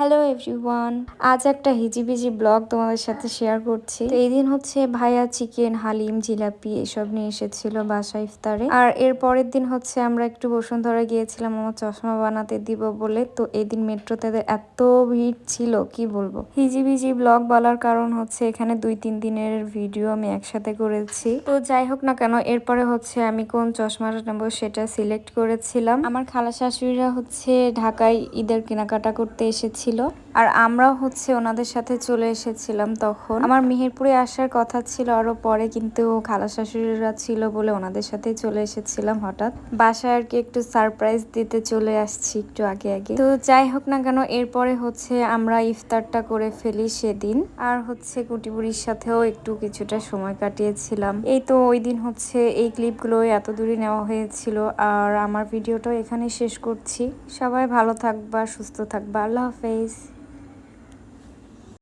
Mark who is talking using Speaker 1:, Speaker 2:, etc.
Speaker 1: Hello everyone, আজ একটা হিজিবিজি blog তোমাদের সাথে শেয়ার করছি। তো এই দিন হচ্ছে ভাইয়া চিকেন, হালিম, জিলাপি এসব নিয়ে এসেছিল বাসা ইফতারে। আর এর পরের দিন হচ্ছে আমরা একটু বসুন্ধরা গিয়েছিলাম আমার চশমা বানাতে দিব বলে। তো এই দিন মেট্রোতে এত ভিড় ছিল কি বলবো। হিজিবিজি ব্লগ বলার কারণ হচ্ছে এখানে 2-3 দিনের ভিডিও আমি একসাথে করেছি। তো যাই হোক না কেন, এরপরে হচ্ছে আমি কোন চশমাটা নেবো সেটা সিলেক্ট করেছিলাম। আমার খালা শাশুড়িরা হচ্ছে ঢাকায় ঈদের কেনাকাটা করতে এসেছিল, আর আমরাও হচ্ছে ওনাদের সাথে চলে এসেছিলাম। তখন আমার মেহেরপুরে আসার কথা ছিল আরো পরে, কিন্তু খালা শাশুড়িরা ছিল বলে ওনাদের সাথে চলে এসেছিলাম। হঠাৎ বাসায় আর কি একটু সারপ্রাইজ দিতে চলে আসছি একটু আগে আগে। তো যাই হোক না কেন, এরপরে হচ্ছে আমরা ইফতারটা করে ফেলি সেদিন। আর হচ্ছে কুটিবুড়ির সাথেও একটু কিছুটা সময় কাটিয়েছিলাম। এই তো ওই দিন হচ্ছে এই ক্লিপগুলো এত দূরে নেওয়া হয়েছিল। আর আমার ভিডিওটাও এখানে শেষ করছি। সবাই ভালো থাকবা, সুস্থ থাকবা। আল্লাহ হাফেজ।